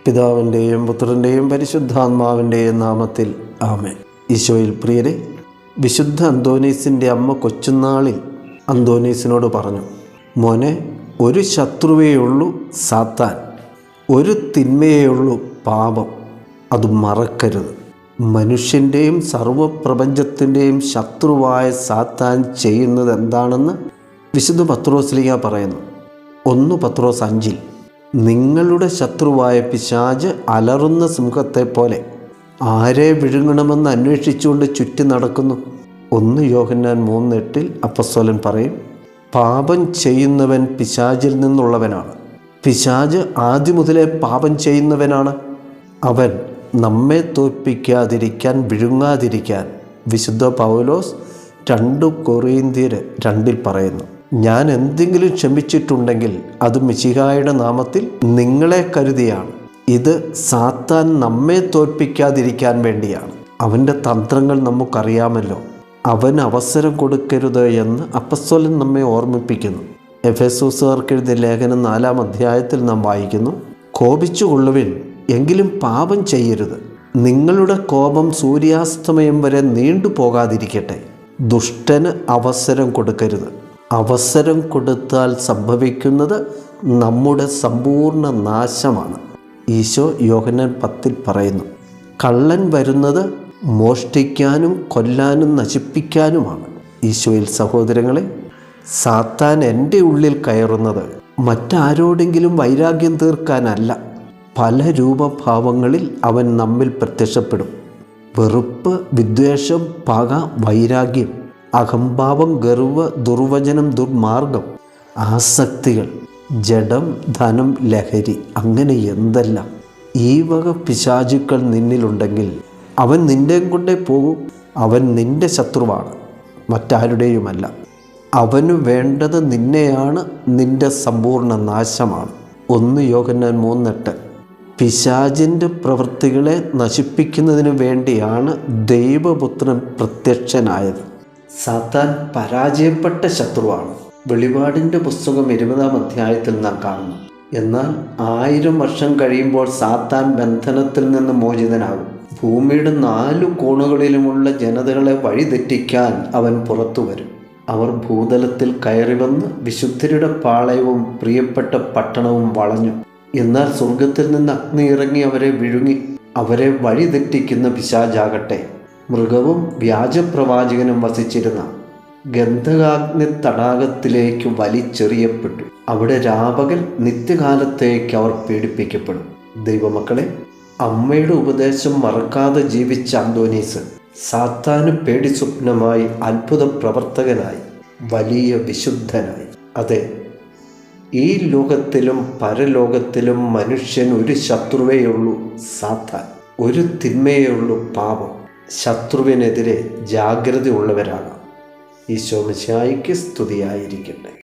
പിതാവിൻ്റെയും പുത്രൻ്റെയും പരിശുദ്ധാത്മാവിൻ്റെയും നാമത്തിൽ ആമേൻ. ഈശോയിൽ പ്രിയരെ, വിശുദ്ധ അന്തോനീസിൻ്റെ അമ്മ കൊച്ചുനാളിൽ അന്തോനീസിനോട് പറഞ്ഞു, മോനെ, ഒരു ശത്രുവേയുള്ളൂ സാത്താൻ, ഒരു തിന്മയേയുള്ളൂ പാപം, അത് മറക്കരുത്. മനുഷ്യൻ്റെയും സർവപ്രപഞ്ചത്തിൻ്റെയും ശത്രുവായ സാത്താൻ ചെയ്യുന്നത് എന്താണെന്ന് വിശുദ്ധ പത്രോസ്ലീഹ പറയുന്നു. 1 പത്രോസ് 5 നിങ്ങളുടെ ശത്രുവായ പിശാച് അലറുന്ന സിംഹത്തെ പോലെ ആരെ വിഴുങ്ങണമെന്ന് അന്വേഷിച്ചുകൊണ്ട് ചുറ്റി നടക്കുന്നു. 1 യോഹന്നാൻ 3:8 അപ്പസ്തലൻ പറയും, പാപം ചെയ്യുന്നവൻ പിശാചിൽ നിന്നുള്ളവനാണ്. പിശാച് ആദ്യം മുതലേ പാപം ചെയ്യുന്നവനാണ്. അവൻ നമ്മെ തോൽപ്പിക്കാതിരിക്കാൻ, വിഴുങ്ങാതിരിക്കാൻ വിശുദ്ധ പൗലോസ് 2 കൊറിന്ത്യർ 2 പറയുന്നു, ഞാൻ എന്തെങ്കിലും ക്ഷമിച്ചിട്ടുണ്ടെങ്കിൽ അത് മിശിഹായുടെ നാമത്തിൽ നിങ്ങളെ കരുതിയാണ്. ഇത് സാത്താൻ നമ്മെ തോൽപ്പിക്കാതിരിക്കാൻ വേണ്ടിയാണ്. അവൻ്റെ തന്ത്രങ്ങൾ നമുക്കറിയാമല്ലോ. അവൻ അവസരം കൊടുക്കരുത് എന്ന് അപ്പസ്തലൻ നമ്മെ ഓർമ്മിപ്പിക്കുന്നു. എഫെസോസുകാർക്ക് എഴുതിയ ലേഖനം 4-ാം അധ്യായത്തിൽ നാം വായിക്കുന്നു, കോപിച്ചുകൊള്ളുവിൻ, എങ്കിലും പാപം ചെയ്യരുത്. നിങ്ങളുടെ കോപം സൂര്യാസ്തമയം വരെ നീണ്ടു പോകാതിരിക്കട്ടെ. ദുഷ്ടന് അവസരം കൊടുക്കരുത്. അവസരം കൊടുത്താൽ സംഭവിക്കുന്നത് നമ്മുടെ സമ്പൂർണ്ണ നാശമാണ്. ഈശോ യോഹന്നാൻ 10 പറയുന്നു, കള്ളൻ വരുന്നത് മോഷ്ടിക്കാനും കൊല്ലാനും നശിപ്പിക്കാനുമാണ്. ഈശോയിൽ സഹോദരങ്ങളെ, സാത്താൻ എൻ്റെ ഉള്ളിൽ കയറുന്നത് മറ്റാരോടെങ്കിലും വൈരാഗ്യം തീർക്കാനല്ല. പല രൂപഭാവങ്ങളിൽ അവൻ നമ്മിൽ പ്രത്യക്ഷപ്പെടും. വെറുപ്പ്, വിദ്വേഷം, പക, വൈരാഗ്യം, അഹംഭാവം, ഗർവ്വ്, ദുർവചനം, ദുർമാർഗം, ആസക്തികൾ, ജഡം, ധനം, ലഹരി, അങ്ങനെ എന്തെല്ലാം. ഈ വക പിശാചുക്കൾ നിന്നിലുണ്ടെങ്കിൽ അവൻ നിന്നെ കൊണ്ടേ പോകും. അവൻ നിന്റെ ശത്രുവാണ്, മറ്റാരുടെയുമല്ല. അവന് വേണ്ടത് നിന്നെയാണ്, നിന്റെ സമ്പൂർണ്ണ നാശമാണ്. 1 യോഹന്നാൻ 3:8 പിശാചിൻ്റെ പ്രവൃത്തികളെ നശിപ്പിക്കുന്നതിന് വേണ്ടിയാണ് ദൈവപുത്രൻ പ്രത്യക്ഷനായത്. സാത്താൻ പരാജയപ്പെട്ട ശത്രുവാണ്. വെളിപാടിൻ്റെ പുസ്തകം 20-ാം അധ്യായത്തിൽ നാം കാണുന്നു. എന്നാൽ 1000 വർഷം കഴിയുമ്പോൾ സാത്താൻ ബന്ധനത്തിൽ നിന്ന് മോചിതനാകും. ഭൂമിയുടെ 4 കോണുകളിലുമുള്ള ജനതകളെ വഴിതെറ്റിക്കാൻ അവൻ പുറത്തു വരും. അവർ ഭൂതലത്തിൽ കയറി വന്ന് വിശുദ്ധരുടെ പാളയവും പ്രിയപ്പെട്ട പട്ടണവും വളഞ്ഞു. എന്നാൽ സ്വർഗത്തിൽ നിന്ന് അഗ്നി ഇറങ്ങി അവരെ വിഴുങ്ങി. അവരെ വഴിതെറ്റിക്കുന്ന പിശാചാകട്ടെ മൃഗവും വ്യാജപ്രവാചകനും വസിച്ചിരുന്ന ഗന്ധകാഗ്നി തടാകത്തിലേക്ക് വലിച്ചെറിയപ്പെട്ടു. അവിടെ രാപകൽ നിത്യകാലത്തേക്ക് അവർ പീഡിപ്പിക്കപ്പെടും. ദൈവമക്കളെ, അമ്മയുടെ ഉപദേശം മറക്കാതെ ജീവിച്ച അന്തോനീസ് സാത്താന് പേടി സ്വപ്നമായി, അത്ഭുത പ്രവർത്തകനായി, വലിയ വിശുദ്ധനായി. അതെ, ഈ ലോകത്തിലും പരലോകത്തിലും മനുഷ്യൻ ഒരു ശത്രുവേയുള്ളൂ സാത്താൻ, ഒരു തിന്മയേയുള്ളൂ പാപം. ശത്രുവിനെതിരെ ജാഗ്രതയുള്ളവരാണ്. ഈശോ മിശിഹായ്ക്ക് സ്തുതിയായിരിക്കട്ടെ.